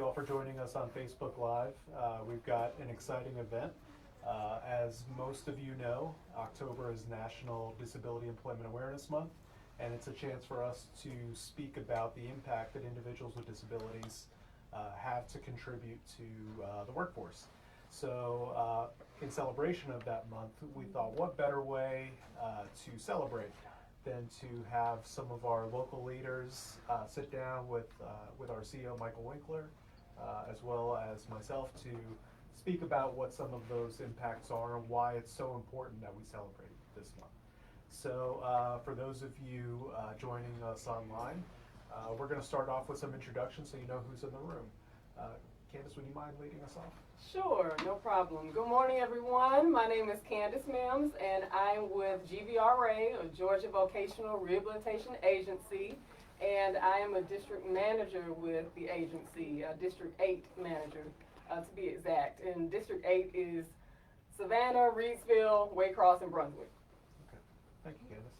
you all for joining us on Facebook Live. We've got an exciting event. As most of you know, October is National Disability Employment Awareness Month, and it's a chance for us to speak about the impact that individuals with disabilities have to contribute to the workforce. So in celebration of that month, we thought what better way to celebrate than to have some of our local leaders sit down with our CEO, Michael Winkler, as well as myself, to speak about what some of those impacts are and why it's so important that we celebrate this month. So for those of you joining us online, we're going to start off with some introductions so you know who's in the room. Candace, would you mind leading us off? Sure, no problem. Good morning, everyone. My name is Candace Mims, and I'm with GVRA, or Georgia Vocational Rehabilitation Agency, and I am a district manager with the agency, District 8 manager, to be exact. And District 8 is Savannah, Reedsville, Waycross, and Brunswick. Okay, thank you, Candace.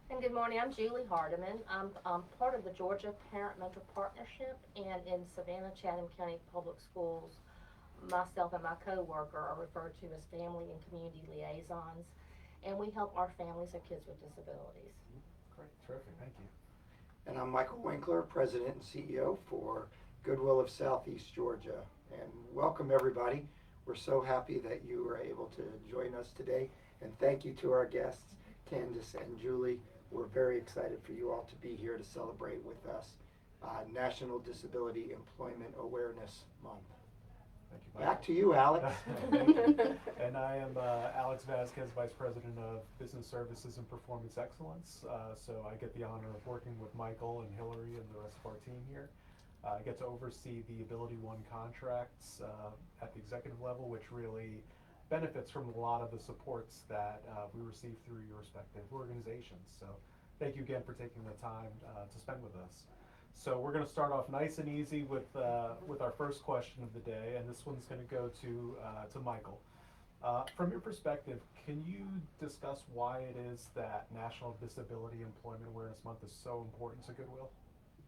And good morning, I'm Julie Hardiman. I'm part of the Georgia Parent Mentor Partnership, and in Savannah, Chatham County Public Schools, myself and my co-worker are referred to as family and community liaisons, and we help our families of kids with disabilities. Great, terrific, thank you. And I'm Michael Winkler, President and CEO for Goodwill of Southeast Georgia. And welcome everybody. We're so happy that you were able to join us today. And thank you to our guests, Candace and Julie. We're very excited for you all to be here to celebrate with us National Disability Employment Awareness Month. Thank you, Michael. Back to you, Alex. Thank you. And I am Alex Vasquez, Vice President of Business Services and Performance Excellence. So I get the honor of working with Michael and Hillary and the rest of our team here. I get to oversee the Ability One contracts at the executive level, which really benefits from a lot of the supports that we receive through your respective organizations. So thank you again for taking the time to spend with us. So we're going to start off nice and easy with our first question of the day, and this one's going to go to Michael. From your perspective, can you discuss why it is that National Disability Employment Awareness Month is so important to Goodwill?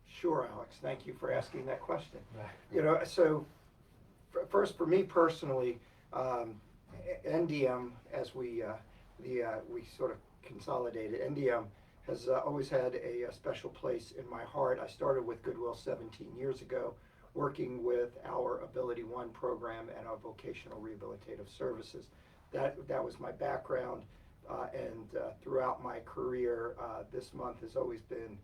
Sure, Alex. Thank you for asking that question. You know, so first for me personally, NDM, as we sort of consolidated, NDM has always had a special place in my heart. I started with Goodwill 17 years ago, working with our Ability One program and our vocational rehabilitative services. That was my background, and throughout my career, this month has always been,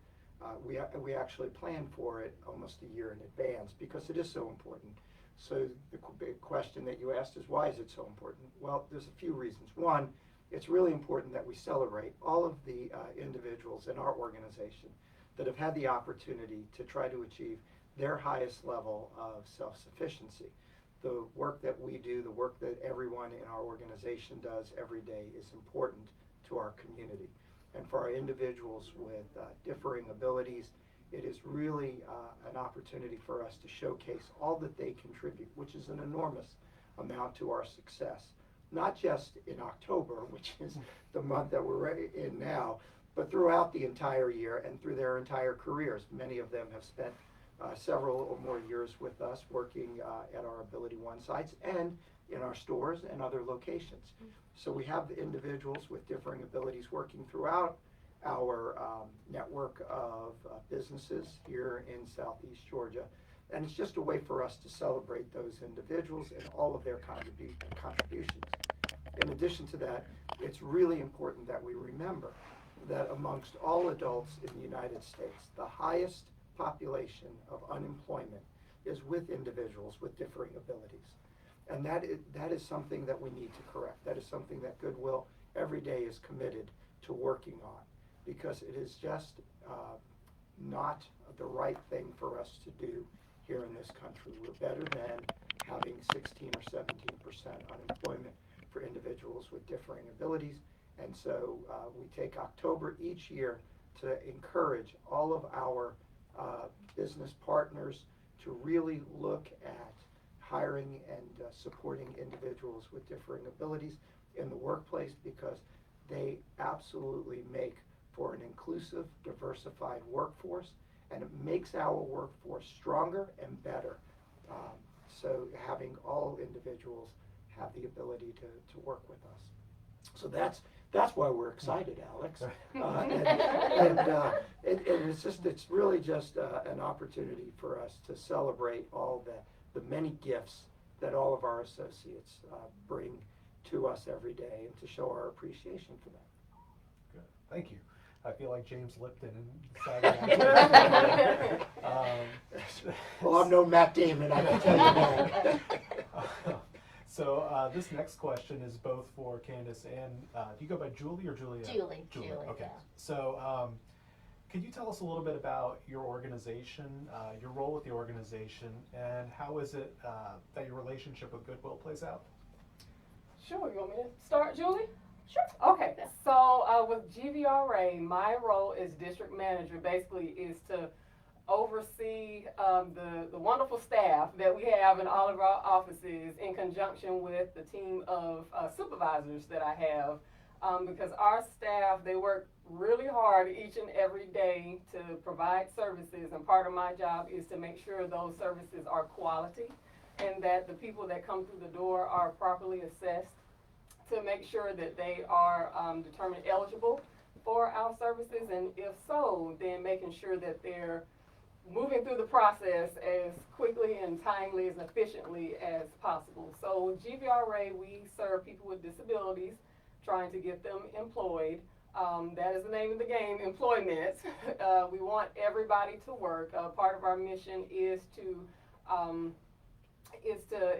we actually plan for it almost a year in advance because it is so important. So the big question that you asked is, why is it so important? Well, there's a few reasons. One, it's really important that we celebrate all of the individuals in our organization that have had the opportunity to try to achieve their highest level of self-sufficiency. The work that we do, the work that everyone in our organization does every day is important to our community. And for our individuals with differing abilities, it is really an opportunity for us to showcase all that they contribute, which is an enormous amount to our success. Not just in October, which is the month that we're in now, but throughout the entire year and through their entire careers. Many of them have spent several or more years with us working at our Ability One sites and in our stores and other locations. So we have the individuals with differing abilities working throughout our network of businesses here in Southeast Georgia. And it's just a way for us to celebrate those individuals and all of their contributions. In addition to that, it's really important that we remember that amongst all adults in the United States, the highest population of unemployment is with individuals with differing abilities. And that is something that we need to correct. That is something that Goodwill every day is committed to working on, because it is just not the right thing for us to do here in this country. We're better than having 16 or 17% unemployment for individuals with differing abilities. And so we take October each year to encourage all of our business partners to really look at hiring and supporting individuals with differing abilities in the workplace, because they absolutely make for an inclusive, diversified workforce, and it makes our workforce stronger and better So having all individuals have the ability to work with us. So that's why we're excited, Alex. It's really just an opportunity for us to celebrate all the many gifts that all of our associates bring to us every day, and to show our appreciation for them. Good, thank you. I feel like James Lipton and Well, I'm no Matt Damon, I can tell you that. So this next question is both for Candace and, do you go by Julie or Julia? Julie, Okay. yeah. So could you tell us a little bit about your organization, your role with the organization, and how is it that your relationship with Goodwill plays out? Sure, you want me to start, Julie? Sure. Okay, so with GVRA, my role as district manager basically is to oversee the wonderful staff that we have in all of our offices, in conjunction with the team of supervisors that I have, because our staff, they work really hard each and every day to provide services, and part of my job is to make sure those services are quality and that the people that come through the door are properly assessed, to make sure that they are determined eligible for our services, and if so, then making sure that they're moving through the process as quickly and timely and efficiently as possible. So GVRA, we serve people with disabilities, trying to get them employed. That is the name of the game, employment. We want everybody to work. Part of our mission is to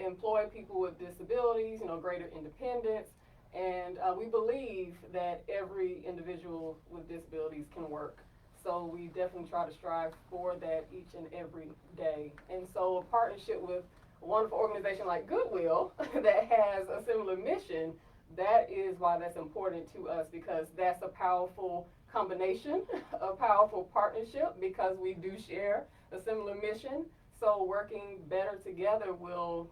employ people with disabilities, greater independence, and we believe that every individual with disabilities can work. So we definitely try to strive for that each and every day. And so a partnership with a wonderful organization like Goodwill that has a similar mission, that is why that's important to us, because that's a powerful combination, a powerful partnership, because we do share a similar mission. So working better together will,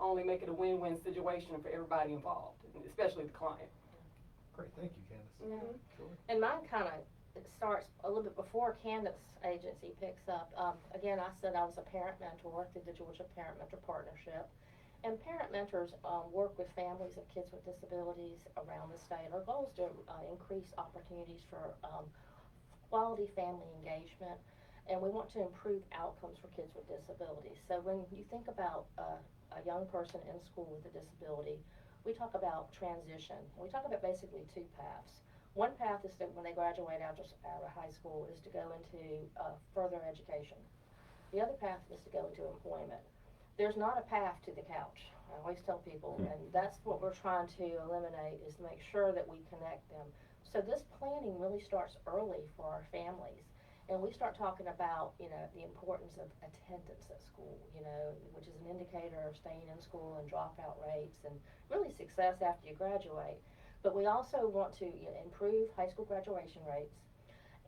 only make it a win-win situation for everybody involved, especially the client. Great, thank you, Candace. Mm-hmm. Julie? And mine kind of starts a little bit before Candace's agency picks up. Again, I said I was a parent mentor through the Georgia Parent Mentor Partnership. And parent mentors work with families of kids with disabilities around the state. Our goal is to increase opportunities for quality family engagement, and we want to improve outcomes for kids with disabilities. So when you think about a young person in school with a disability, we talk about transition. We talk about basically two paths. One path is that when they graduate out of high school is to go into further education. The other path is to go into employment. There's not a path to the couch. I always tell people, and that's what we're trying to eliminate, is to make sure that we connect them. So this planning really starts early for our families. And we start talking about, the importance of attendance at school, which is an indicator of staying in school and dropout rates and really success after you graduate. But we also want to improve high school graduation rates.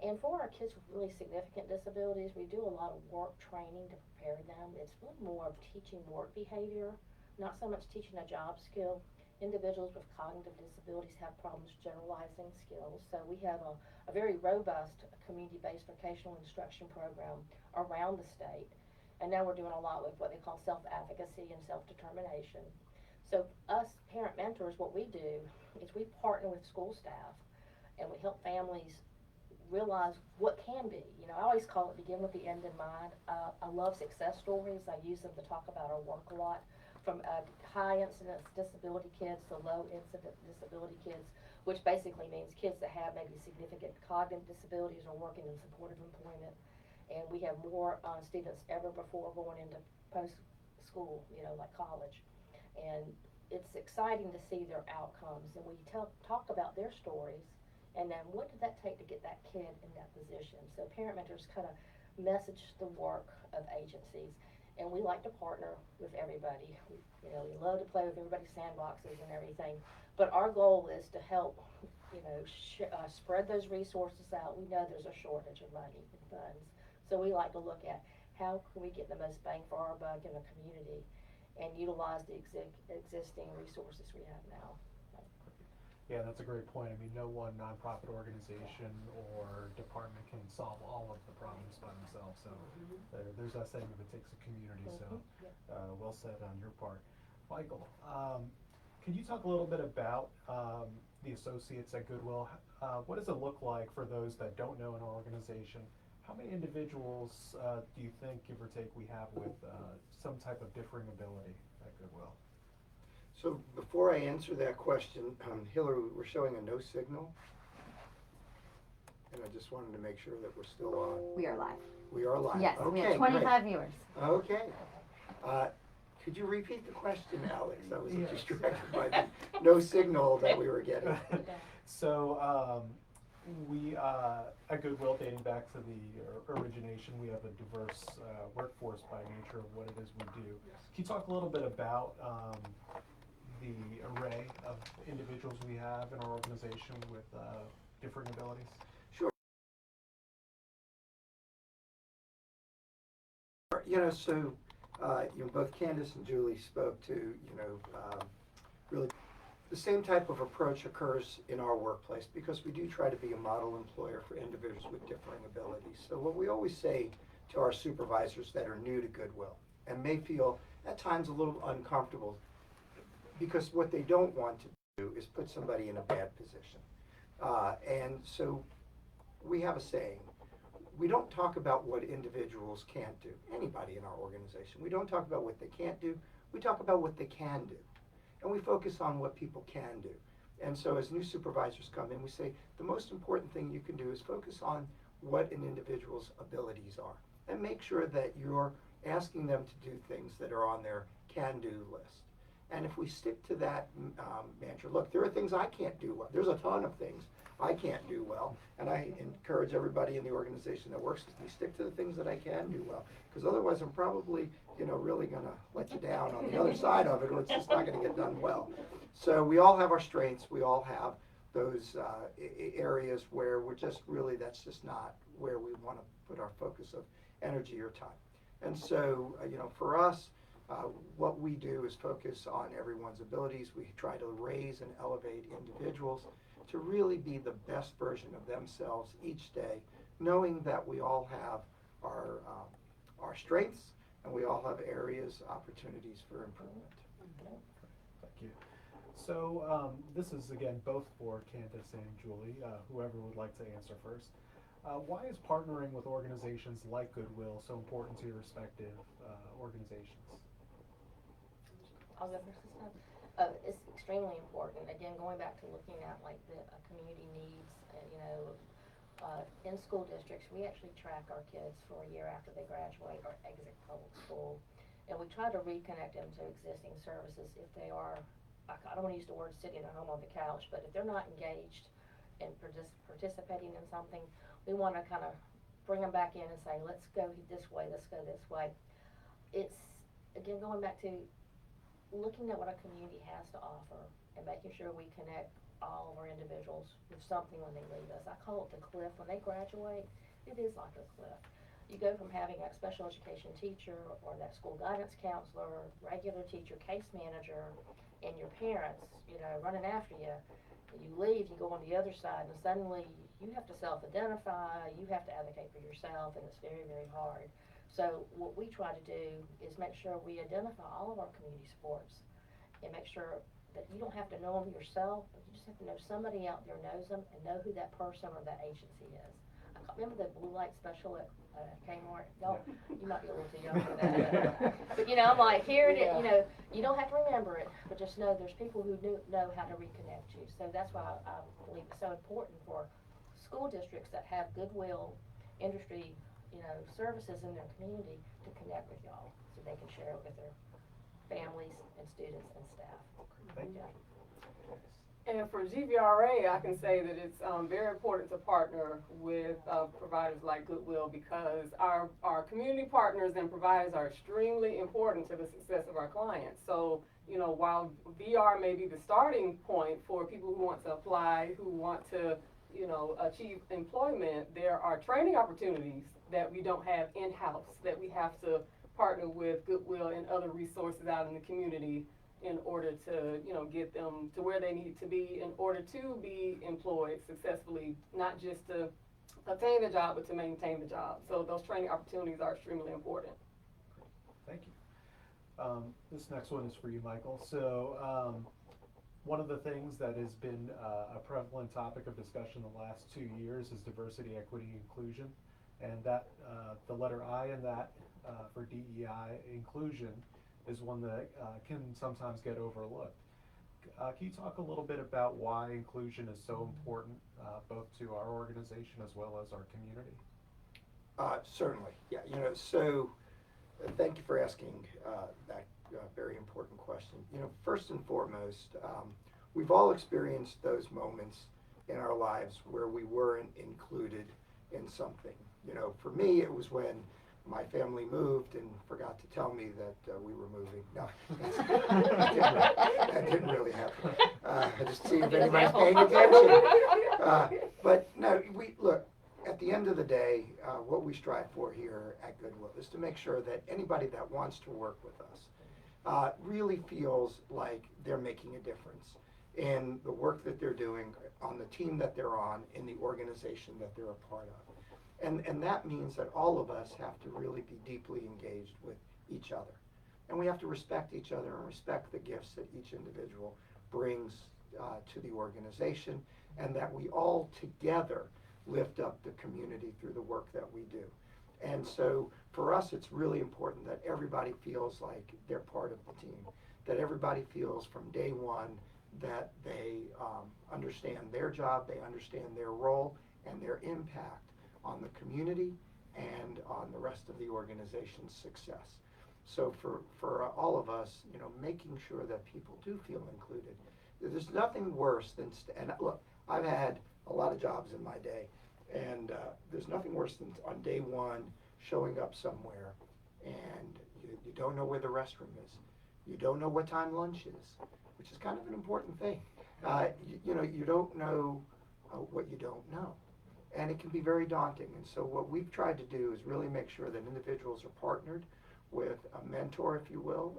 And for our kids with really significant disabilities, we do a lot of work training to prepare them. It's really more of teaching work behavior, not so much teaching a job skill. Individuals with cognitive disabilities have problems generalizing skills. So we have a very robust community-based vocational instruction program around the state. And now we're doing a lot with what they call self-advocacy and self-determination. So us parent mentors, what we do is we partner with school staff and we help families realize what can be. I always call it begin with the end in mind. I love success stories. I use them to talk about our work a lot, from high incidence disability kids to low incident disability kids, which basically means kids that have maybe significant cognitive disabilities or working in supportive employment. And we have more students ever before going into post-school, like college. And it's exciting to see their outcomes. And we talk about their stories. And then what did that take to get that kid in that position? So parent mentors kind of message the work of agencies. And we like to partner with everybody. We love to play with everybody's sandboxes and everything. But our goal is to help, spread those resources out. We know there's a shortage of money and funds. So we like to look at how can we get the most bang for our buck in the community and utilize the existing resources we have now. Yeah, that's a great point. I mean, no one nonprofit organization or department can solve all of the problems by themselves. well. So there's that saying, if it takes a community. So well said on your part. Michael, can you talk a little bit about the associates at Goodwill? What does it look like for those that don't know an organization? How many individuals do you think, give or take, we have with some type of differing ability at Goodwill? So before I answer that question, Hillary, we're showing a no signal. And I just wanted to make sure that we're still on. We are live. We are live. Yes, Okay, we have 25 great. viewers. Okay. Could you repeat the question, Alex? I was Yes. distracted by the no signal that we were getting. So we at Goodwill, dating back to the origination, we have a diverse workforce by nature of what it is we do. Can you talk a little bit about the array of individuals we have in our organization with differing abilities? Sure. So both Candace and Julie spoke to, really the same type of approach occurs in our workplace because we do try to be a model employer for individuals with differing abilities. So what we always say to our supervisors that are new to Goodwill and may feel at times a little uncomfortable, because what they don't want to do is put somebody in a bad position. And so we have a saying, we don't talk about what individuals can't do, anybody in our organization. We don't talk about what they can't do, we talk about what they can do. And we focus on what people can do. And so as new supervisors come in, we say the most important thing you can do is focus on what an individual's abilities are. And make sure that you're asking them to do things that are on their can-do list. And if we stick to that mantra, look, there are things I can't do well. There's a ton of things I can't do well. And I encourage everybody in the organization that works with me, stick to the things that I can do well. Because otherwise I'm probably, really going to let you down on the other side of it, or it's just not going to get done well. So we all have our strengths. We all have those areas where we're just really, that's just not where we want to put our focus of energy or time. And so, for us, what we do is focus on everyone's abilities. We try to raise and elevate individuals to really be the best version of themselves each day, knowing that we all have our strengths and we all have areas, opportunities for improvement. Thank you. So this is, again, both for Candace and Julie, whoever would like to answer first. Why is partnering with organizations like Goodwill so important to your respective organizations? I'll go first this time. It's extremely important. Again, going back to looking at like the community needs, in school districts, we actually track our kids for a year after they graduate or exit public school. And we try to reconnect them to existing services if they are, I don't want to use the word sitting at home on the couch, but if they're not engaged and participating in something, we want to kind of bring them back in and say, let's go this way, let's go this way. It's, again, going back to looking at what our community has to offer and making sure we connect all of our individuals with something when they leave us. I call it the cliff. When they graduate, it is like a cliff. You go from having a special education teacher or that school guidance counselor, regular teacher, case manager, and your parents, running after you. You leave, you go on the other side, and suddenly you have to self-identify, you have to advocate for yourself, and it's very, very hard. So what we try to do is make sure we identify all of our community supports and make sure that you don't have to know them yourself, but you just have to know somebody out there knows them and know who that person or that agency is. Remember the blue light special at Kmart? Y'all, you might be a little too young for that. But I'm like, here it is, you don't have to remember it, but just know there's people who know how to reconnect you. So that's why I believe it's so important for school districts that have Goodwill industry, services in their community to connect with y'all so they can share it with their families and students and staff. Thank you. And for GVRA, I can say that it's very important to partner with providers like Goodwill because our community partners and providers are extremely important to the success of our clients. So, while VR may be the starting point for people who want to apply, who want to, achieve employment, there are training opportunities that we don't have in-house that we have to partner with Goodwill and other resources out in the community in order to, get them to where they need to be in order to be employed successfully, not just to obtain the job, but to maintain the job. So those training opportunities are extremely important. Thank you. This next one is for you, Michael. So one of the things that has been a prevalent topic of discussion the last 2 years is diversity, equity, inclusion. And that the letter I in that for DEI, inclusion, is one that can sometimes get overlooked. Can you talk a little bit about why inclusion is so important, both to our organization as well as our community? Certainly, yeah. So thank you for asking that very important question. First and foremost, we've all experienced those moments in our lives where we weren't included in something. For me, it was when my family moved and forgot to tell me that we were moving. No, that didn't really happen. I just see if anybody's paying attention. But no, look, at the end of the day, what we strive for here at Goodwill is to make sure that anybody that wants to work with us really feels like they're making a difference in the work that they're doing, on the team that they're on, in the organization that they're a part of. And that means that all of us have to really be deeply engaged with each other. And we have to respect each other and respect the gifts that each individual brings to the organization, and that we all together lift up the community through the work that we do. And so for us, it's really important that everybody feels like they're part of the team, that everybody feels from day one that they understand their job, they understand their role and their impact on the community and on the rest of the organization's success. So for all of us, making sure that people do feel included. There's nothing worse than, and look, I've had a lot of jobs in my day, and there's nothing worse than on day one showing up somewhere and you don't know where the restroom is. You don't know what time lunch is, which is kind of an important thing. You don't know what you don't know. And it can be very daunting. And so what we've tried to do is really make sure that individuals are partnered with a mentor, if you will,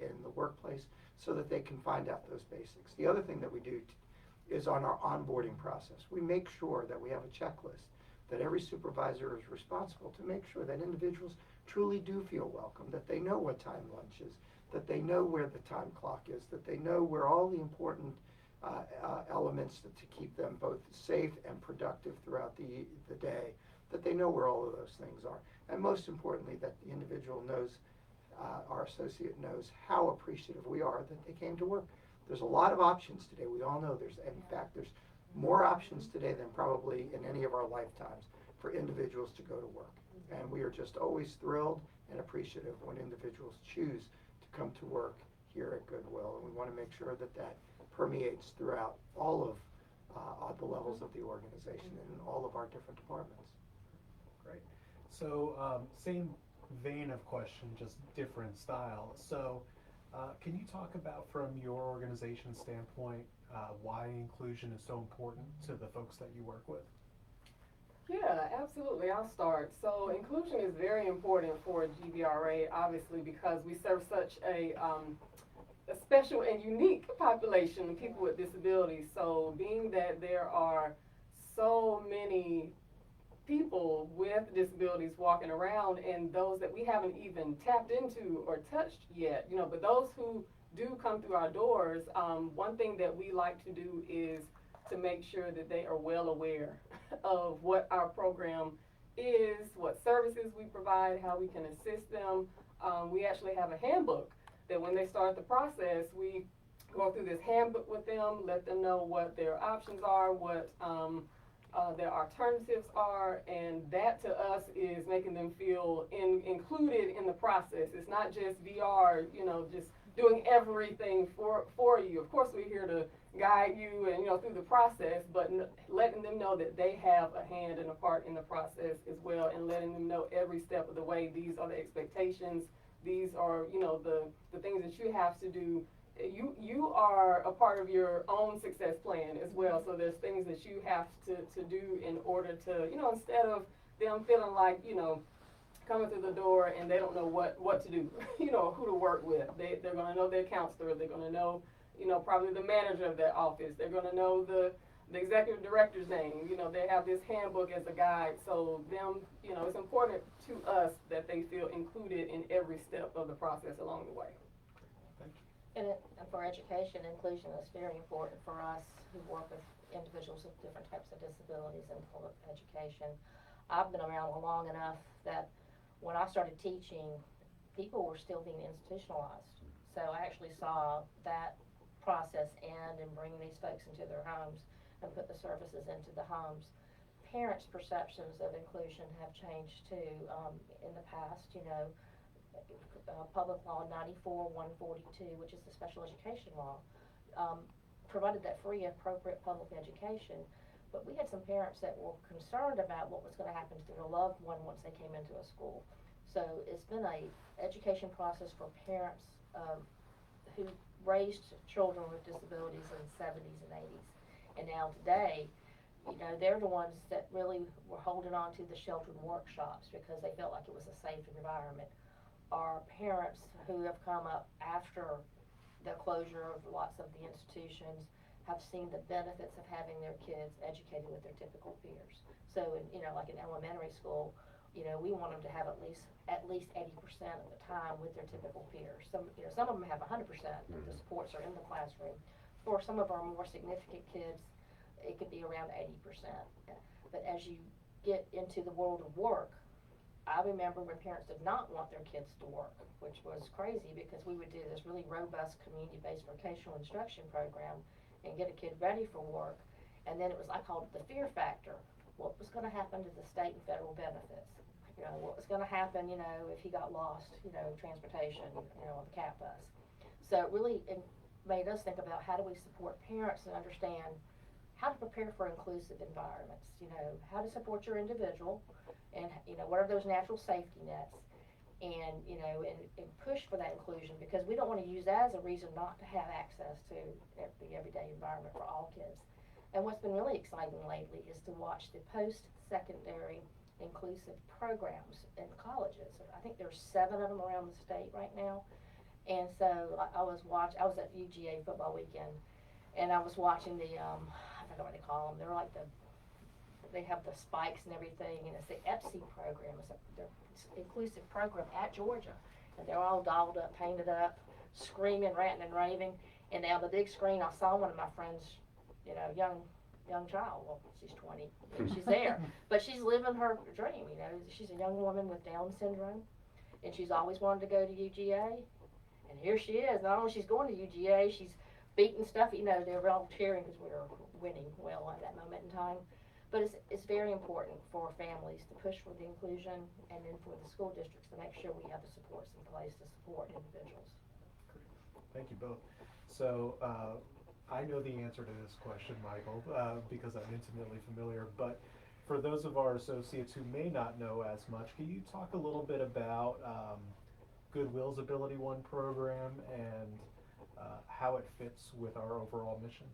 in the workplace, so that they can find out those basics. The other thing that we do is on our onboarding process. We make sure that we have a checklist, that every supervisor is responsible to make sure that individuals truly do feel welcome, that they know what time lunch is, that they know where the time clock is, that they know where all the important elements to keep them both safe and productive throughout the day, that they know where all of those things are. And most importantly, that the individual knows, our associate knows how appreciative we are that they came to work. There's a lot of options today. We all know there's more options today than probably in any of our lifetimes for individuals to go to work. And we are just always thrilled and appreciative when individuals choose to come to work here at Goodwill. And we want to make sure that that permeates throughout all of the levels of the organization and in all of our different departments. Great. So same vein of question, just different style. So can you talk about, from your organization standpoint, why inclusion is so important to the folks that you work with? Yeah, absolutely. I'll start. So inclusion is very important for GVRA, obviously, because we serve such a special and unique population of people with disabilities. So being that there are so many people with disabilities walking around, and those that we haven't even tapped into or touched yet, but those who do come through our doors, one thing that we like to do is to make sure that they are well aware of what our program is, what services we provide, how we can assist them. We actually have a handbook that when they start the process, we go through this handbook with them, let them know what their options are, what their alternatives are, and that to us is making them feel included in the process. It's not just VR, just doing everything for you. Of course, we're here to guide you and through the process, but letting them know that they have a hand and a part in the process as well, and letting them know every step of the way, these are the expectations, these are the things that you have to do. You are a part of your own success plan as well, so there's things that you have to do in order to, instead of them feeling like, coming through the door and they don't know what to do, who to work with. They're going to know their counselor, they're going to know, probably the manager of their office, they're going to know the the executive director's name. You know, they have this handbook as a guide, so them, you know, it's important to us that they feel included in every step of the process along the way. Thank you. And for education, inclusion is very important for us who work with individuals with different types of disabilities in public education. I've been around long enough that when I started teaching, people were still being institutionalized. So I actually saw that process end and bringing these folks into their homes and put the services into the homes. Parents' perceptions of inclusion have changed too. In the past, you know, Public Law 94-142, which is the special education law, provided that free, appropriate public education. But we had some parents that were concerned about what was going to happen to their loved one once they came into a school. So it's been a education process for parents who raised children with disabilities in the 70s and 80s. And now today, you know, they're the ones that really were holding on to the sheltered workshops because they felt like it was a safe environment. Our parents who have come up after the closure of lots of the institutions have seen the benefits of having their kids educated with their typical peers. So, you know, like in elementary school, you know, we want them to have at least 80% of the time with their typical peers. Some of them have 100%. The supports are in the classroom. For some of our more significant kids, it could be around 80%. But as you get into the world of work, I remember when parents did not want their kids to work, which was crazy because we would do this really robust community-based vocational instruction program and get a kid ready for work. And then it was, I called it the fear factor. What was going to happen to the state and federal benefits? You know, what was going to happen, you know, if he got lost, you know, transportation, you know, on the cat bus. So it really made us think about how do we support parents and understand how to prepare for inclusive environments, you know, how to support your individual and, you know, what are those natural safety nets and, you know, and push for that inclusion because we don't want to use that as a reason not to have access to the everyday environment for all kids. And what's been really exciting lately is to watch the post-secondary inclusive programs in colleges. I think there's 7 of them around the state right now. And so I was at UGA football weekend, and I was watching the, I don't know what they call them. They're like they have the spikes and everything, and it's the EPSI program. It's their inclusive program at Georgia. And they're all dolled up, painted up, screaming, ranting, and raving. And now the big screen, I saw one of my friends, you know, young child. Well, she's 20, and she's there, but she's living her dream. You know, she's a young woman with Down syndrome, and she's always wanted to go to UGA, and here she is. Not only she's going to UGA, she's beating stuff. You know, they're all cheering because we were winning well at that moment in time. But it's very important for families to push for the inclusion, and then for the school districts to make sure we have the supports in place to support individuals. Thank you both. So I know the answer to this question, Michael, because I'm intimately familiar, but for those of our associates who may not know as much, can you talk a little bit about Goodwill's Ability One program and how it fits with our overall mission?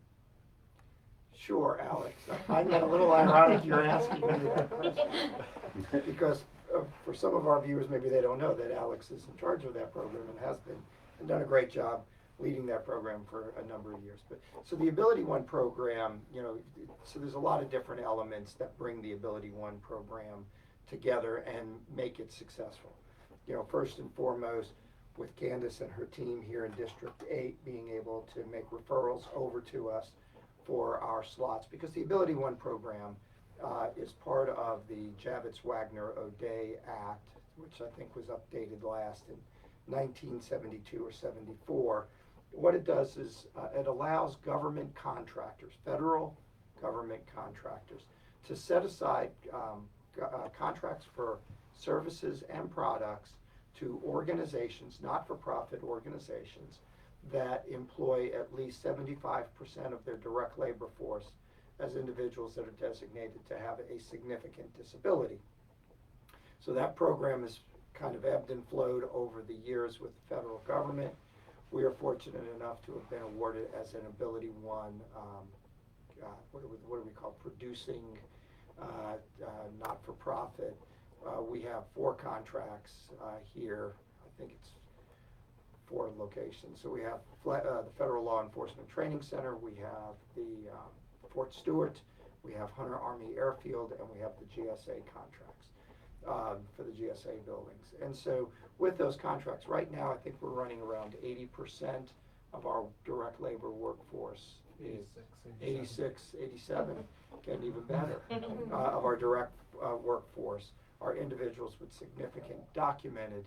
Sure, Alex. I find that a little ironic you're asking me that because for some of our viewers, maybe they don't know that Alex is in charge of that program and has been and done a great job leading that program for a number of years. But so the Ability One program, you know, so there's a lot of different elements that bring the Ability One program together and make it successful. You know, first and foremost, with Candace and her team here in District 8 being able to make referrals over to us for our slots, because the Ability One program is part of the Javits-Wagner-O'Day Act, which I think was updated last in 1972 or 74. What it does is it allows government contractors, federal government contractors, to set aside contracts for services and products to organizations, not-for-profit organizations, that employ at least 75% of their direct labor force as individuals that are designated to have a significant disability. So that program has kind of ebbed and flowed over the years with the federal government. We are fortunate enough to have been awarded as an Ability One, what do we call producing not-for-profit. We have 4 contracts here. I think it's 4 locations. So we have the Federal Law Enforcement Training Center, we have the Fort Stewart, we have Hunter Army Airfield, and we have the GSA contracts for the GSA buildings. And so with those contracts, right now I think we're running around 80% of our direct labor workforce is 86, 87, getting even better, of our direct workforce are individuals with significant documented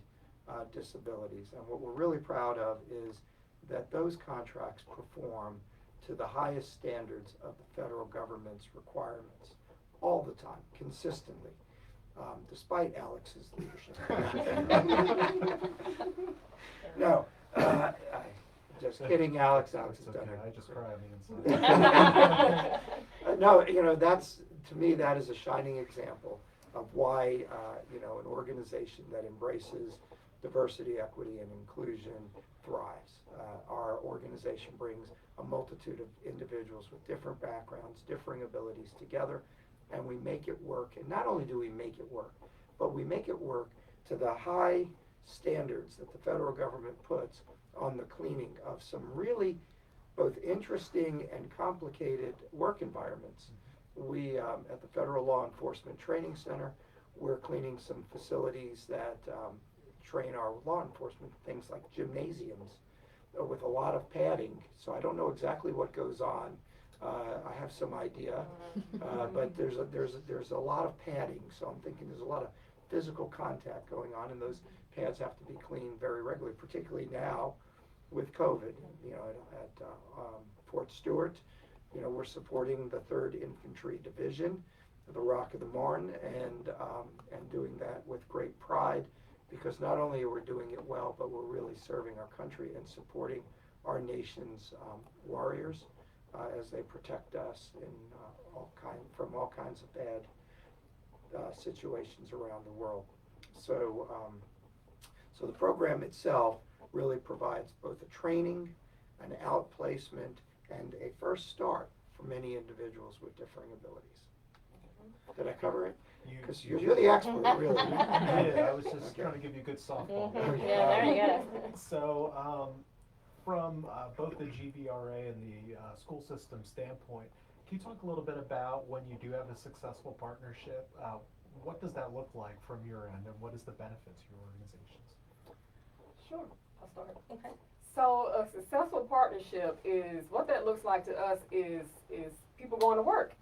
disabilities. And what we're really proud of is that those contracts perform to the highest standards of the federal government's requirements all the time, consistently, despite Alex's leadership. No, just kidding, Alex. Alex has done it. I just cry on the inside. No, you know, that's, to me, that is a shining example of why, you know, an organization that embraces diversity, equity, and inclusion thrives. Our organization brings a multitude of individuals with different backgrounds, differing abilities together, and we make it work. And not only do we make it work, but we make it work to the high standards that the federal government puts on the cleaning of some really both interesting and complicated work environments. We, at the Federal Law Enforcement Training Center, we're cleaning some facilities that train our law enforcement, things like gymnasiums with a lot of padding. So I don't know exactly what goes on. I have some idea, but there's a lot of padding. So I'm thinking there's a lot of physical contact going on, and those pads have to be cleaned very regularly, particularly now with COVID. You know, at Fort Stewart, you know, we're supporting the 3rd Infantry Division, the Rock of the Marne, and doing that with great pride, because not only are we doing it well, but we're really serving our country and supporting our nation's warriors as they protect us in from all kinds of bad situations around the world. So, so the program itself really provides both a training, an outplacement, and a first start for many individuals with differing abilities. Did I cover it? Because you're the expert, really. Yeah, I was just trying to give you a good softball. Yeah, there you go. So, from both the GVRA and the school system standpoint, can you talk a little bit about when you do have a successful partnership? What does that look like from your end, and what is the benefit to your organizations? Sure, I'll start. Okay. So a successful partnership is, what that looks like to us is people going to work.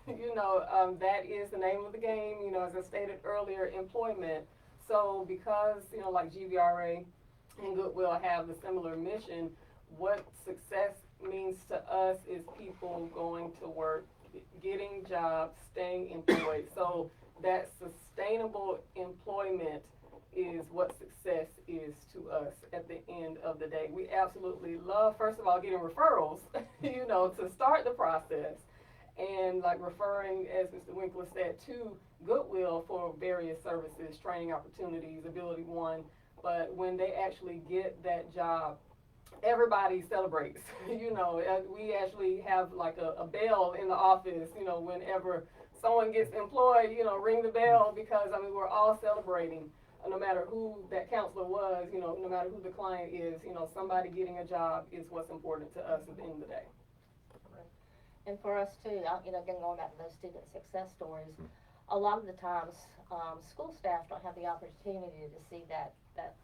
You know, that is the name of the game, you know, as I stated earlier, employment. So because, you know, like GVRA and Goodwill have the similar mission, what success means to us is people going to work, getting jobs, staying employed. So that sustainable employment is what success is to us at the end of the day. We absolutely love, first of all, getting referrals, you know, to start the process. And like referring, as Mr. Winkler said, to Goodwill for various services, training opportunities, Ability One. But when they actually get that job, everybody celebrates. You know, we actually have like a bell in the office, you know, whenever someone gets employed, you know, ring the bell, because, I mean, we're all celebrating. No matter who that counselor was, you know, no matter who the client is, you know, somebody getting a job is what's important to us at the end of the day. And for us too, you know, again, going back to those student success stories, a lot of the times school staff don't have the opportunity to see that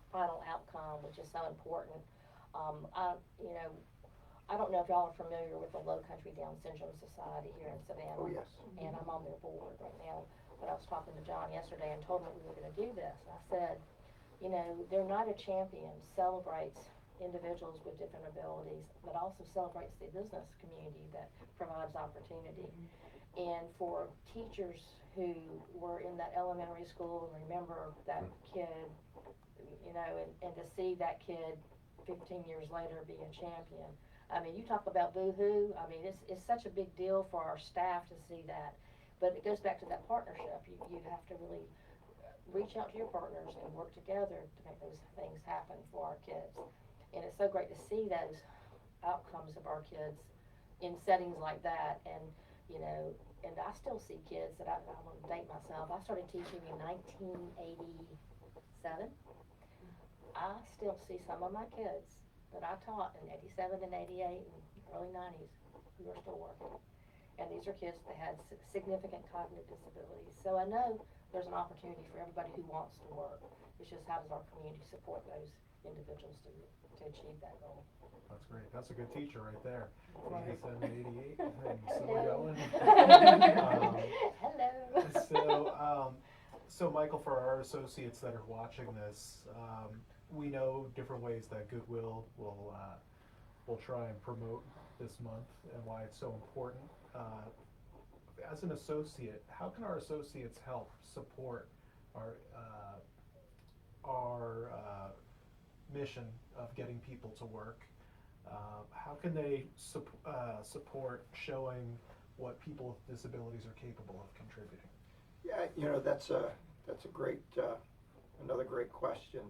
final outcome, which is so important. You know, I don't know if y'all are familiar with the Low Country Down Syndrome Society here in Savannah. Oh, yes. And I'm on their board right now. But I was talking to John yesterday and told him that we were going to do this. And I said, you know, their Night of Champions celebrates individuals with different abilities, but also celebrates the business community that provides opportunity. And for teachers who were in that elementary school and remember that kid, you know, and to see that kid 15 years later be a champion. I mean, you talk about boo-hoo. I mean, it's such a big deal for our staff to see that. But it goes back to that partnership. You have to really reach out to your partners and work together to make those things happen for our kids. And it's so great to see those outcomes of our kids in settings like that. And, you know, and I still see kids that I want to date myself. I started teaching in 1987. I still see some of my kids that I taught in 87 and 88 and early 90s who are still working. and these are kids that had significant cognitive disabilities. So I know there's an opportunity for everybody who wants to work. It's just how does our community support those individuals to achieve that goal. That's great. That's a good teacher right there. Right. 87, 88, and still Hello. going. Hello. So Michael, for our associates that are watching this, we know different ways that Goodwill will try and promote this month and why it's so important. As an associate, how can our associates help support our mission of getting people to work? How can they support showing what people with disabilities are capable of contributing? Yeah, you know, that's a great, another great question.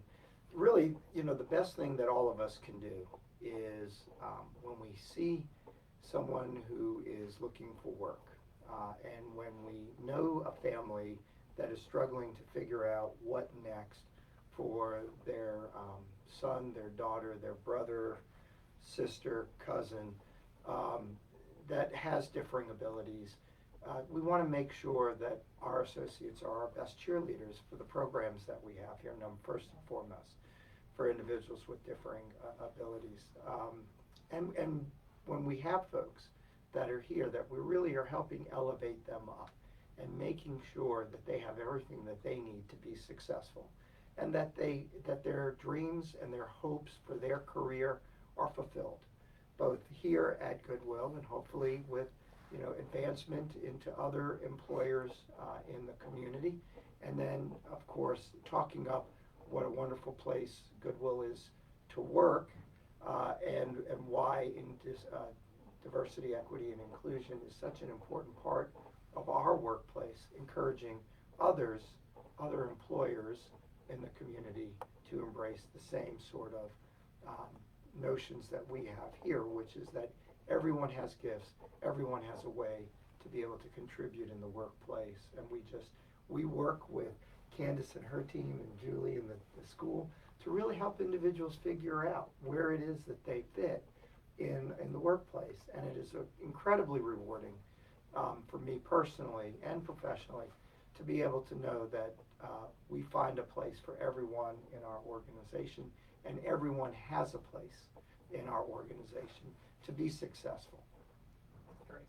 Really, you know, the best thing that all of us can do is when we see someone who is looking for work, and when we know a family that is struggling to figure out what next for their son, their daughter, their brother, sister, cousin, that has differing abilities, we want to make sure that our associates are our best cheerleaders for the programs that we have here, first and foremost, for individuals with differing abilities. And when we have folks that are here, that we really are helping elevate them up and making sure that they have everything that they need to be successful, and that their dreams and their hopes for their career are fulfilled, both here at Goodwill and hopefully with, you know, advancement into other employers in the community, and then of course talking up what a wonderful place Goodwill is to work, and why diversity, equity, and inclusion is such an important part of our workplace, encouraging other employers in the community to embrace the same sort of notions that we have here, which is that everyone has gifts, everyone has a way to be able to contribute in the workplace, and we work with Candace and her team and Julie and the school to really help individuals figure out where it is that they fit in the workplace, and it is incredibly rewarding for me personally and professionally to be able to know that we find a place for everyone in our organization, and everyone has a place in our organization to be successful. Great.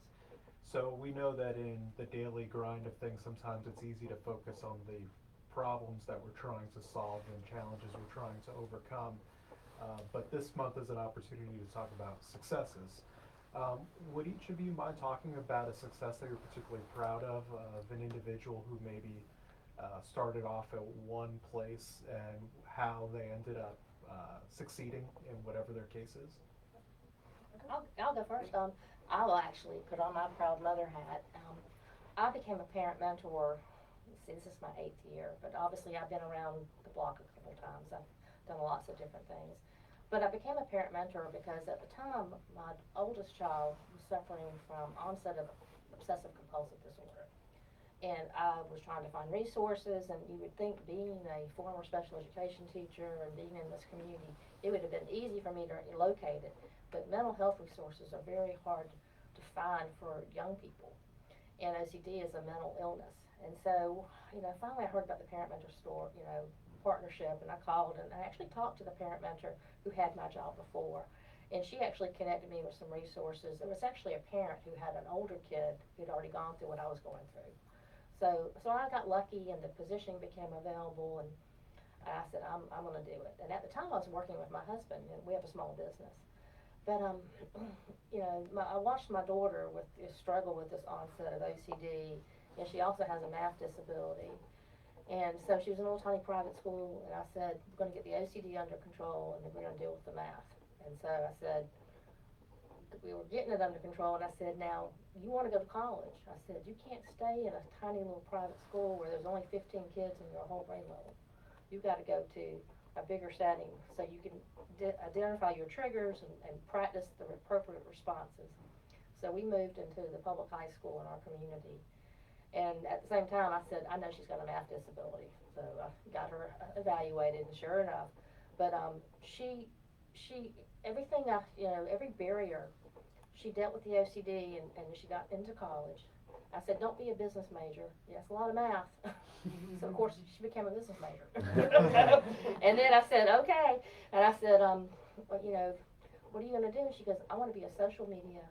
So we know that in the daily grind of things, sometimes it's easy to focus on the problems that we're trying to solve and challenges we're trying to overcome. But this month is an opportunity to talk about successes. Would each of you mind talking about a success that you're particularly proud of an individual who maybe started off at one place and how they ended up succeeding in whatever their case is? I'll go first. I will actually put on my proud mother hat. I became a parent mentor. This is my 8th year, but obviously I've been around the block a couple times. I've done lots of different things. But I became a parent mentor because at the time my oldest child was suffering from onset of obsessive compulsive disorder. And I was trying to find resources, and you would think being a former special education teacher and being in this community, it would have been easy for me to locate it. But mental health resources are very hard to find for young people. And OCD is a mental illness. And so, you know, finally I heard about the Parent Mentor Store, you know, partnership, and I called and I actually talked to the parent mentor who had my job before. And she actually connected me with some resources. There was actually a parent who had an older kid who'd already gone through what I was going through. So I got lucky and the position became available, and I said, I'm going to do it. And at the time I was working with my husband, and we have a small business. But, you know, I watched my daughter struggle with this onset of OCD, and she also has a math disability. And so she was in a little tiny private school, and I said, we're going to get the OCD under control, and then we're going to deal with the math. And so I said, we were getting it under control, and I said, now, you want to go to college. I said, you can't stay in a tiny little private school where there's only 15 kids in your whole grade level. You've got to go to a bigger setting so you can identify your triggers and practice the appropriate responses. So we moved into the public high school in our community. And at the same time, I said, I know she's got a math disability. So I got her evaluated, and sure enough. But she everything, you know, every barrier she dealt with the OCD and she got into college. I said, don't be a business major. Yeah, it's a lot of math. So, of course, she became a business major. And then I said, okay. And I said, well, you know, what are you going to do? She goes, I want to be a social media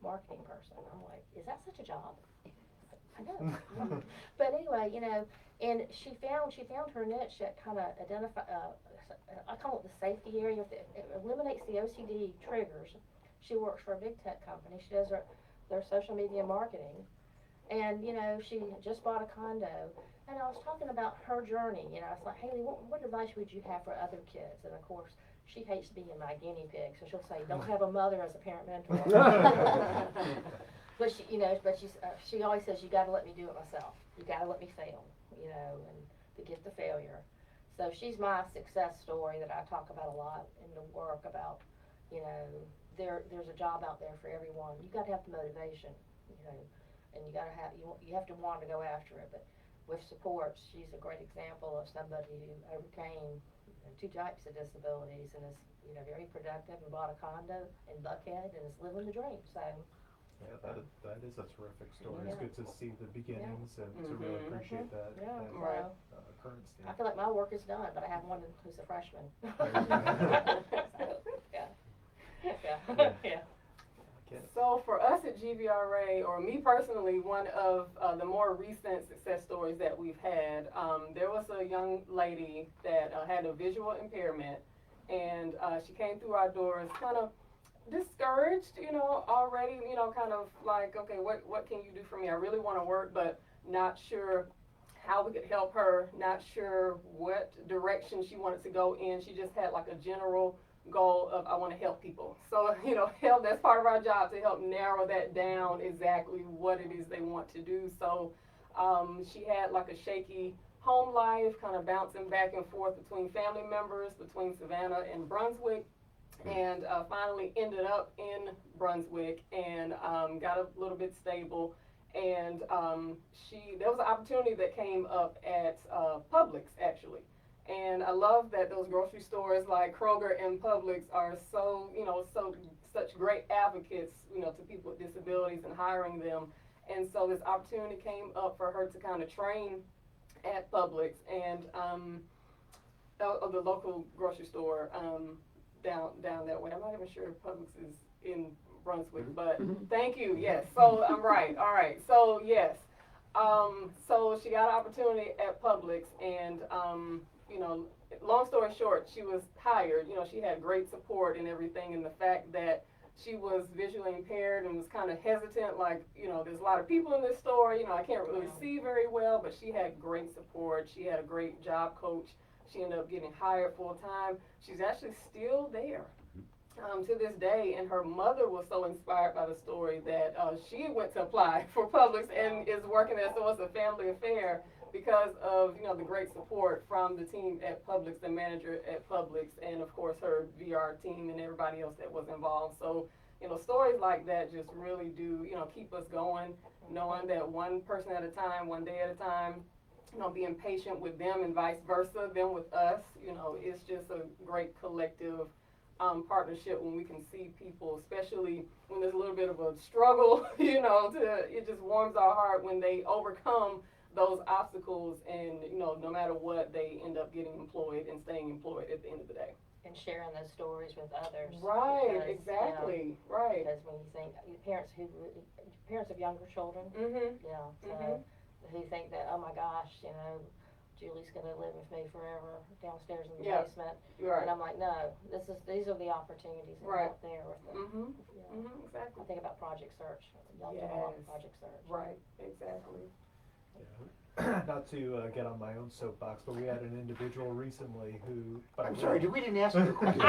marketing person. I'm like, is that such a job? I know. But anyway, you know, and she found her niche that kind of identify, I call it the safety area. It eliminates the OCD triggers. She works for a big tech company. She does their social media marketing. And, you know, she just bought a condo. And I was talking about her journey. You know, I was like, Haley, what advice would you have for other kids? And, of course, she hates being my guinea pig. So she'll say, don't have a mother as a parent mentor. But she, you know, she always says, you got to let me do it myself. You got to let me fail, you know, and the gift of failure. So she's my success story that I talk about a lot in the work about, you know, there's a job out there for everyone. You got to have the motivation, you know, and you got to have you have to want to go after it. But with support, she's a great example of somebody who overcame, you know, 2 types of disabilities and is, you know, very productive and bought a condo in Buckhead and is living the dream. So. Yeah, that is a terrific story. Yeah. It's good to see the beginnings and to really appreciate that, Yeah, that right. current I state. feel like my work is done, but I have one who's a freshman. Yeah. Yeah. Yeah. Get it. So for us at GVRA, or me personally, one of the more recent success stories that we've had, there was a young lady that had a visual impairment, and she came through our doors kind of discouraged, you know, already, you know, kind of like, okay, what can you do for me? I really want to work, but not sure how we could help her, not sure what direction she wanted to go in. She just had like a general goal of, I want to help people. So, you know, that's part of our job, to help narrow that down exactly what it is they want to do. So she had like a shaky home life, kind of bouncing back and forth between family members, between Savannah and Brunswick. And finally ended up in Brunswick and got a little bit stable. And there was an opportunity that came up at Publix, actually. And I love that those grocery stores like Kroger and Publix are so, you know, such great advocates, you know, to people with disabilities and hiring them. And so this opportunity came up for her to kind of train at Publix and the local grocery store. Down that way. I'm not even sure if Publix is in Brunswick, but thank you. Yes. So I'm right. All right. So yes. So she got an opportunity at Publix, and you know, long story short, she was hired. You know, she had great support and everything, and the fact that she was visually impaired and was kind of hesitant, like, you know, there's a lot of people in this store. You know, I can't really see very well, but she had great support. She had a great job coach. She ended up getting hired full time. She's actually still there to this day, and her mother was so inspired by the story that she went to apply for Publix and is working there. So it's a family affair because of, you know, the great support from the team at Publix, the manager at Publix, and of course her VR team and everybody else that was involved. So, you know, stories like that just really do, you know, keep us going, knowing that one person at a time, one day at a time. You know, being patient with them and vice versa, them with us. You know, it's just a great collective partnership when we can see people, especially when there's a little bit of a struggle, you know, it just warms our heart when they overcome those obstacles and, you know, no matter what, they end up getting employed and staying employed at the end of the day. And sharing those stories with others. Right, because, exactly, you know, right. Because when you think, parents of younger children, Mm-hmm. yeah, so who think that, oh my gosh, you know, Julie's gonna live with me forever downstairs in the basement. Right. And I'm like, no, these are the opportunities that are out there with them. Exactly. I think about Project Search. Y'all do a lot of Project Search. Right, exactly. Yeah. Not to get on my own soapbox, but we had an individual recently who. I'm sorry, we didn't ask you a question.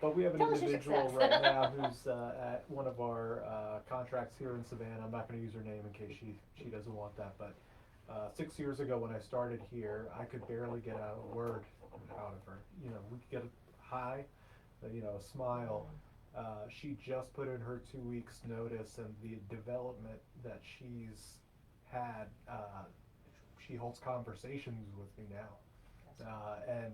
But we have an Tell us your individual success. right now who's at one of our contracts here in Savannah. I'm not going to use her name in case she doesn't want that, but 6 years ago when I started here, I could barely get out a word out of her. You know, we could get a hi, you know, a smile. She just put in her 2 weeks notice, and the development that she's had, she holds conversations with me now. And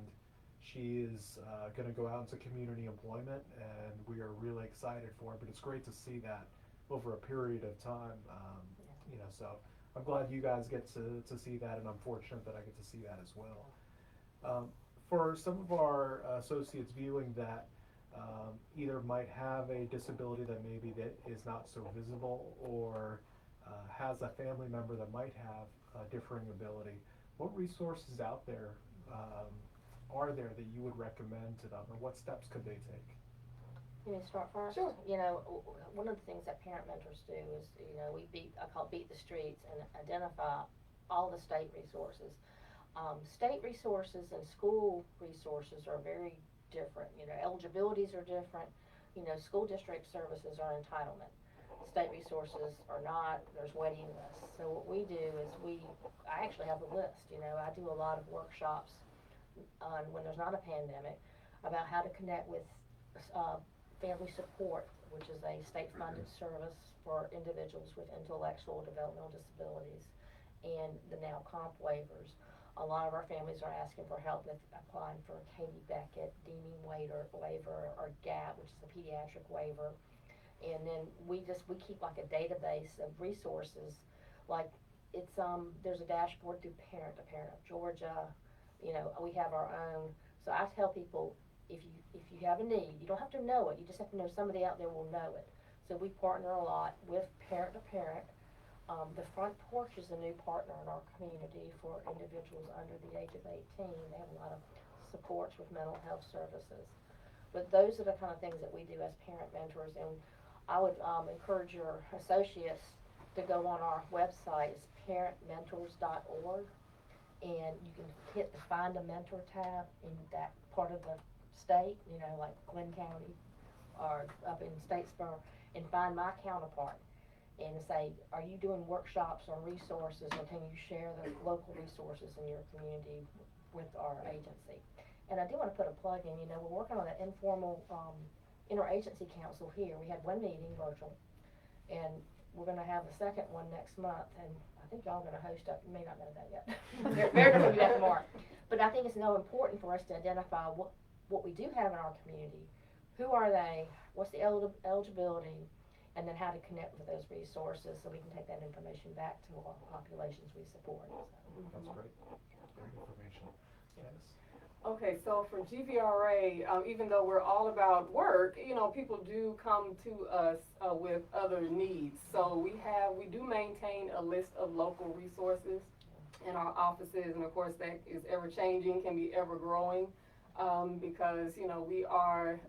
She is going to go out into community employment, and we are really excited for her. But it's great to see that over a period of time. You know, so I'm glad you guys get to see that, and I'm fortunate that I get to see that as well. For some of our associates viewing that either might have a disability that maybe that is not so visible, or has a family member that might have a differing ability, what resources out there are there that you would recommend to them, or what steps could they take? You may start first? Sure. You know, one of the things that parent mentors do is, you know, I call beat the streets and identify all the state resources. State resources and school resources are very different. You know, eligibilities are different. You know, school district services are entitlement. State resources are not. There's waiting lists. So what we do is I actually have a list. You know, I do a lot of workshops on when there's not a pandemic about how to connect with family support, which is a state-funded service for individuals with intellectual or developmental disabilities, and the now comp waivers. A lot of our families are asking for help with applying for Katie Beckett deeming waiver, or GAP, which is a pediatric waiver. And then we keep like a database of resources. Like there's a dashboard through Parent of Georgia. You know, we have our own. So I tell people, if you have a need, you don't have to know it. You just have to know somebody out there will know it. So we partner a lot with Parent to Parent. The Front Porch is a new partner in our community for individuals under the age of 18. They have a lot of supports with mental health services. But those are the kind of things that we do as parent mentors. And I would encourage your associates to go on our website. It's parentmentors.org. And you can hit the Find a Mentor tab in that part of the state, you know, like Glenn County or up in Statesboro, and find my counterpart and say, are you doing workshops or resources, or can you share the local resources in your community with our agency? And I do want to put a plug in. You know, we're working on an informal interagency council here. We had one meeting virtual, and we're going to have a second one next month, and I think y'all are going to host up. You may not know that yet. They're going to do that tomorrow. But I think it's so important for us to identify what we do have in our community. Who are they? What's the eligibility? And then how to connect with those resources so we can take that information back to our populations we support. So. That's great. Great information. Yes. Okay, so for GVRA, even though we're all about work, you know, people do come to us with other needs. So we do maintain a list of local resources in our offices, and of course that is ever changing, can be ever growing, because, you know, we are,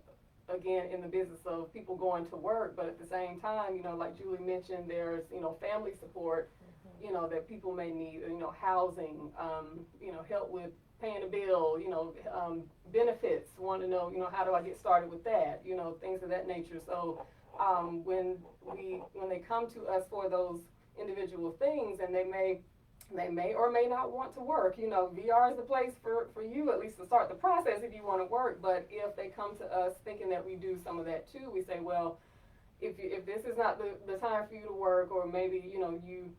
again, in the business of people going to work, but at the same time, you know, like Julie mentioned, there's, you know, family support, you know, that people may need, you know, housing, you know, help with paying a bill, you know, benefits, want to know, you know, how do I get started with that, you know, things of that nature. So when they come to us for those individual things, and they may or may not want to work, you know, VR is the place for you, at least to start the process if you want to work. But if they come to us thinking that we do some of that too, we say, well, if this is not the time for you to work, or maybe, you know, you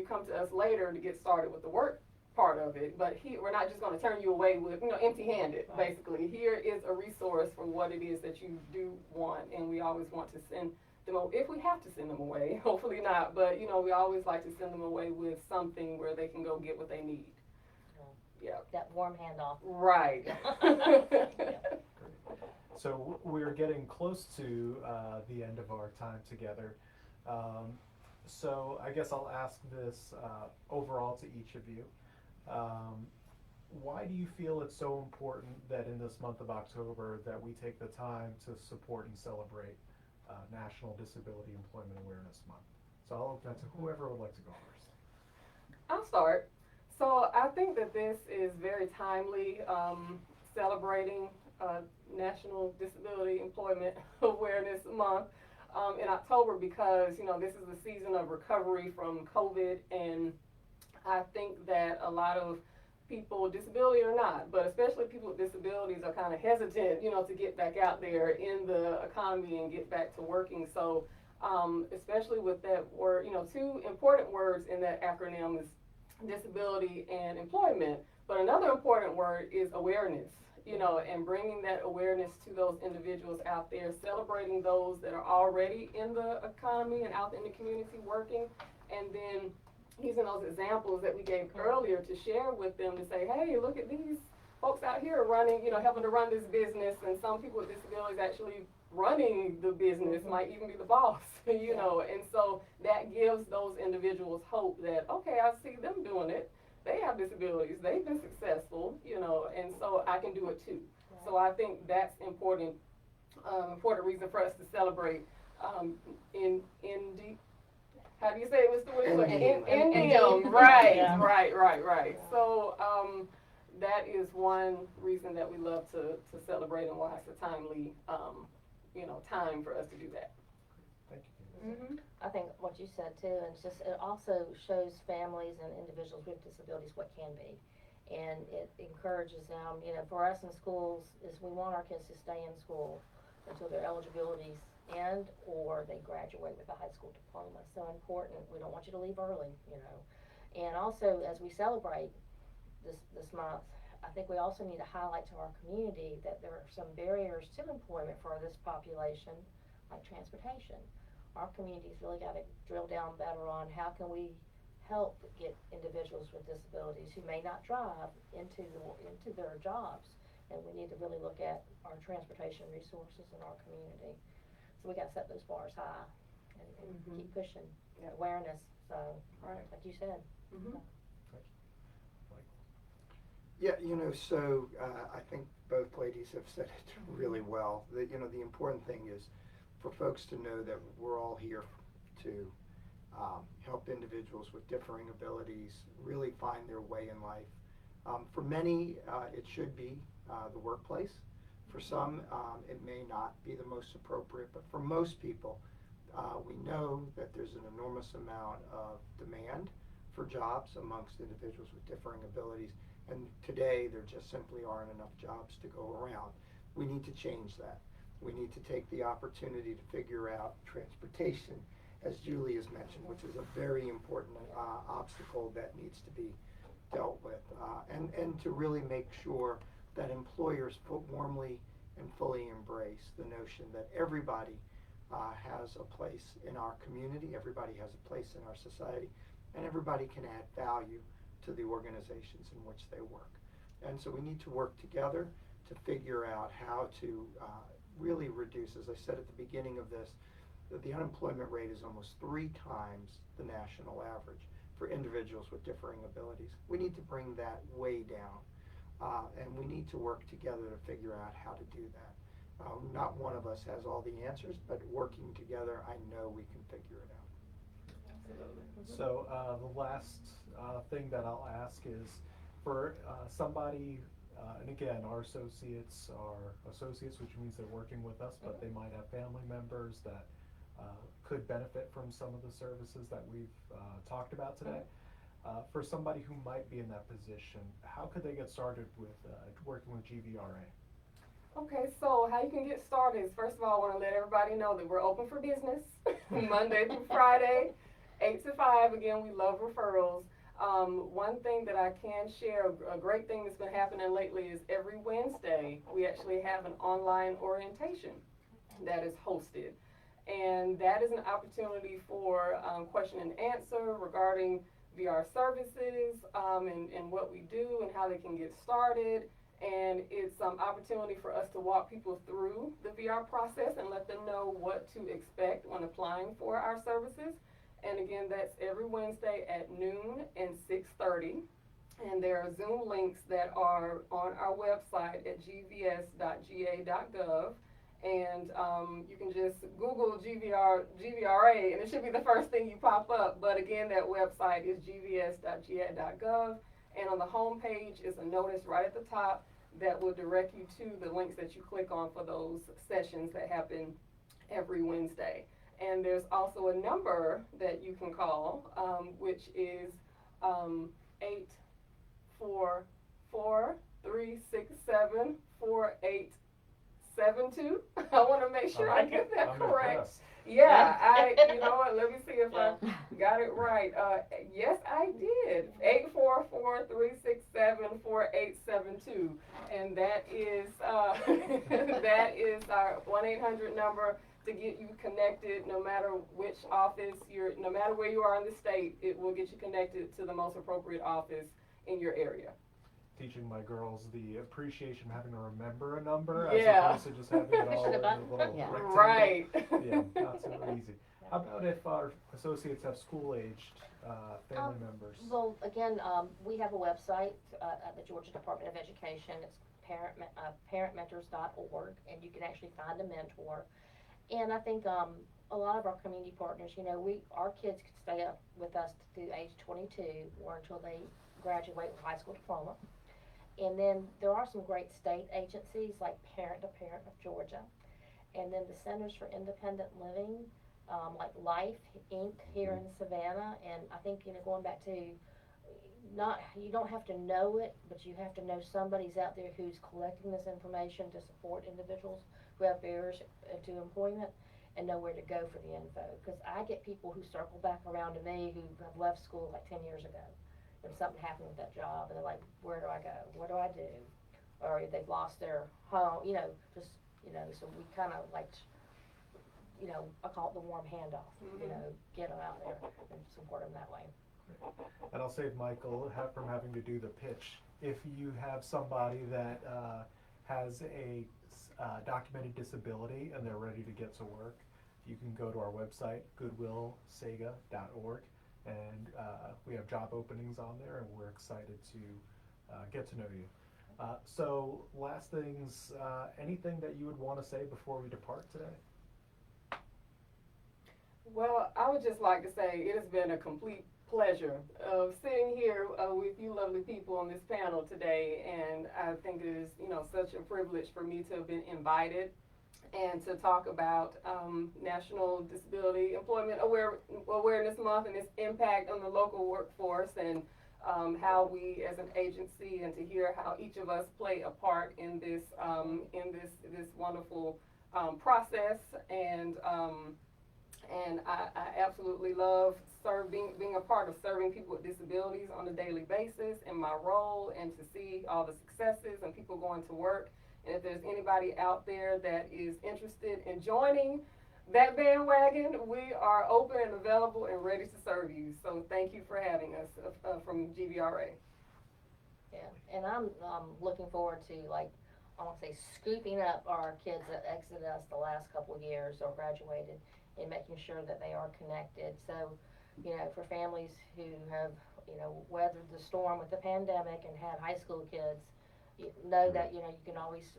come to us later to get started with the work part of it, but we're not just going to turn you away with, you know, empty-handed. Right. Basically, here is a resource for what it is that you do want, and we always want to send them, if we have to send them away, hopefully not, but, you know, we always like to send them away with something where they can go get what they need. Yeah. That warm handoff. Right. Yeah. So we're getting close to the end of our time together. So I guess I'll ask this overall to each of you. Why do you feel it's so important that in this month of October that we take the time to support and celebrate National Disability Employment Awareness Month? So I'll open that to whoever would like to go first. I'll start. So I think that this is very timely, celebrating National Disability Employment Awareness Month in October, because, you know, this is the season of recovery from COVID, and I think that a lot of people, disability or not, but especially people with disabilities, are kind of hesitant, you know, to get back out there in the economy and get back to working. So especially with that word, you know, two important words in that acronym is disability and employment. But another important word is awareness, you know, and bringing that awareness to those individuals out there, celebrating those that are already in the economy and out in the community working, and then using those examples that we gave earlier to share with them to say, hey, look at these folks out here running, you know, helping to run this business, and some people with disabilities actually running the business, might even be the boss, you know, and so that gives those individuals hope that, okay, I see them doing it. They have disabilities, they've been successful, you know, and so I can do it too. Right. So I think that's important reason for us to celebrate how do you say it, Mr. Winkler? Indian. Right, Yeah. right. So that is one reason that we love to celebrate and why it's a timely, you know, time for us to do that. Thank you. Mm-hmm. I think what you said too, and it's just, it also shows families and individuals with disabilities what can be. And it encourages them, you know, for us in schools, is we want our kids to stay in school until their eligibilities end or they graduate with a high school diploma. It's so important. We don't want you to leave early, you know. And also, as we celebrate this month, I think we also need to highlight to our community that there are some barriers to employment for this population, like transportation. Our community's really got to drill down better on how can we help get individuals with disabilities who may not drive into their jobs, and we need to really look at our transportation resources in our community. So we got to set those bars high and keep pushing awareness. So, Right. like you said. Mm-hmm. Yeah, you know, so I think both ladies have said it really well. That, you know, the important thing is for folks to know that we're all here to help individuals with differing abilities really find their way in life. For many, it should be the workplace. For some, it may not be the most appropriate, but for most people, we know that there's an enormous amount of demand for jobs amongst individuals with differing abilities. And today, there just simply aren't enough jobs to go around. We need to change that. We need to take the opportunity to figure out transportation, as Julie has mentioned, which is a very important obstacle that needs to be dealt with. And to really make sure that employers warmly and fully embrace the notion that everybody has a place in our community, everybody has a place in our society, and everybody can add value to the organizations in which they work. And so we need to work together to figure out how to really reduce, as I said at the beginning of this, that the unemployment rate is almost 3 times the national average for individuals with differing abilities. We need to bring that way down, and we need to work together to figure out how to do that. Not one of us has all the answers, but working together, I know we can figure it out. Absolutely. So the last thing that I'll ask is for somebody, and again, our associates are associates, which means they're working with us, but they might have family members that could benefit from some of the services that we've talked about today. For somebody who might be in that position, how could they get started with working with GVRA? Okay, so how you can get started is, first of all, I want to let everybody know that we're open for business Monday through Friday, 8 to 5. Again, we love referrals. One thing that I can share, a great thing that's been happening lately is every Wednesday we actually have an online orientation that is hosted. And that is an opportunity for question and answer regarding VR services and what we do and how they can get started. And it's an opportunity for us to walk people through the VR process and let them know what to expect when applying for our services. And again, that's every Wednesday at noon and 6:30. And there are Zoom links that are on our website at gvs.ga.gov. And you can just Google GVRA, and it should be the first thing you pop up. But again, that website is gvs.ga.gov. And on the home page is a notice right at the top that will direct you to the links that you click on for those sessions that happen every Wednesday. And there's also a number that you can call, which is 844-367-4872. I want to make sure I get that correct. Yeah, you know what, let me see if I got it right. Yes, I did. 844-367-4872. And that is, that is our 1-800 number to get you connected no matter which office no matter where you are in the state, it will get you connected to the most appropriate office in your area. Teaching my girls the appreciation of having to remember a number Yeah. as opposed to just having it all in a little Yeah. rectangle. Right. Yeah, not so easy. How about if our associates have school-aged family members? Well, again, we have a website at the Georgia Department of Education. It's parentmentors.org, and you can actually find a mentor. And I think a lot of our community partners, you know, our kids could stay up with us through age 22 or until they graduate with high school diploma. And then there are some great state agencies like Parent to Parent of Georgia, and then the Centers for Independent Living, like Life Inc. here in Savannah. And I think, you know, going back to you don't have to know it, but you have to know somebody's out there who's collecting this information to support individuals who have barriers to employment and know where to go for the info. Because I get people who circle back around to me who have left school like 10 years ago. And something happened with that job, and they're like, where do I go? What do I do? Or they've lost their home, you know, just, you know, so we kind of like, you know, I call it the warm handoff, you know, get them out there and support them that way. And I'll save Michael from having to do the pitch. If you have somebody that has a documented disability and they're ready to get to work, you can go to our website, goodwillsega.org, and we have job openings on there, and we're excited to get to know you. So last things, anything that you would want to say before we depart today? Well, I would just like to say it has been a complete pleasure of sitting here with you lovely people on this panel today, and I think it is, you know, such a privilege for me to have been invited and to talk about National Disability Employment Awareness Month and its impact on the local workforce, and how we as an agency, and to hear how each of us play a part in this wonderful process. And I absolutely love being a part of serving people with disabilities on a daily basis in my role, and to see all the successes and people going to work. And if there's anybody out there that is interested in joining that bandwagon, we are open and available and ready to serve you. So thank you for having us from GVRA. Yeah, and I'm looking forward to, like, I want to say, scooping up our kids that exited us the last couple of years or graduated, and making sure that they are connected. So, you know, for families who have, you know, weathered the storm with the pandemic and had high school kids, you know that, you know, you can always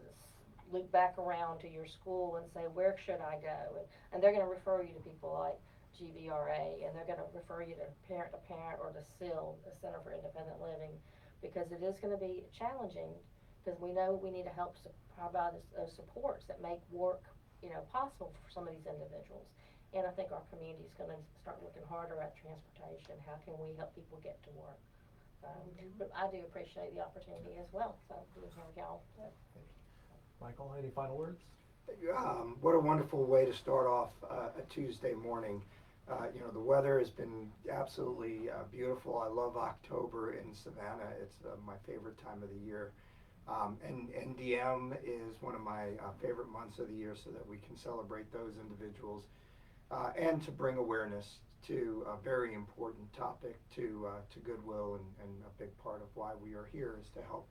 loop back around to your school and say, where should I go? And they're going to refer you to people like GVRA, and they're going to refer you to Parent to Parent or to SIL, the Center for Independent Living, because it is going to be challenging, because we know we need to help provide those supports that make work, you know, possible for some of these individuals. And I think our community is going to start looking harder at transportation. How can we help people get to work? But I do appreciate the opportunity as well. So, y'all. Michael, any final words? What a wonderful way to start off a Tuesday morning. You know, the weather has been absolutely beautiful. I love October in Savannah. It's my favorite time of the year. And NDM is one of my favorite months of the year, so that we can celebrate those individuals and to bring awareness to a very important topic to Goodwill, and a big part of why we are here is to help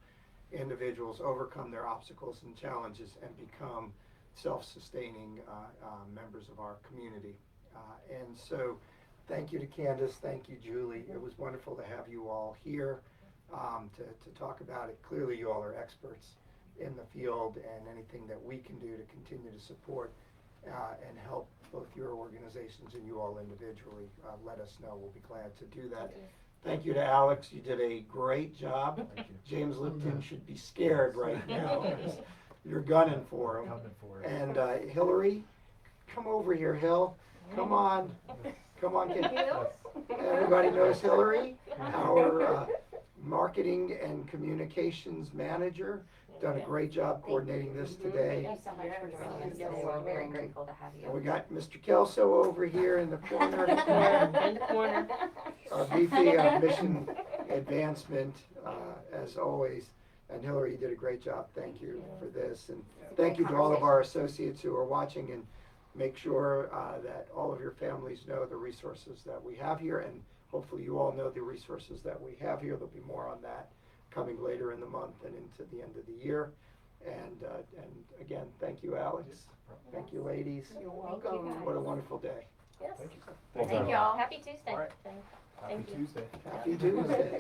individuals overcome their obstacles and challenges and become self-sustaining members of our community. And so thank you to Candace, thank you Julie. It was wonderful to have you all here to talk about it. Clearly you all are experts in the field, and anything that we can do to continue to support and help both your organizations and you all individually, let us know. We'll be glad to do that. Thank you to Alex. You did a great job. Thank you. James Lipton should be scared right now, because you're gunning for him. Coming for it. And Hillary, come over here, Hill. Come on. Come on, kid. Everybody knows Hillary, our marketing and communications manager. done a great job coordinating this today. Thank you so much for joining us Yes, today. sir. We're very grateful to have you. And we got Mr. Kelso over here in the corner. In the corner. Our VP of Mission Advancement, as always. And Hillary, you did a great job. Thank you for this. And thank you to all of our associates who are watching, and make sure that all of your families know the resources that we have here, and hopefully you all know the resources that we have here. There'll be more on that coming later in the month and into the end of the year. And again, thank you, Alex. Thank you, ladies. You're Thank you, welcome. guys. What a wonderful day. Yes. Thank you. Thank y'all. Happy Tuesday. All right. Thank Happy you. Tuesday. Happy Tuesday.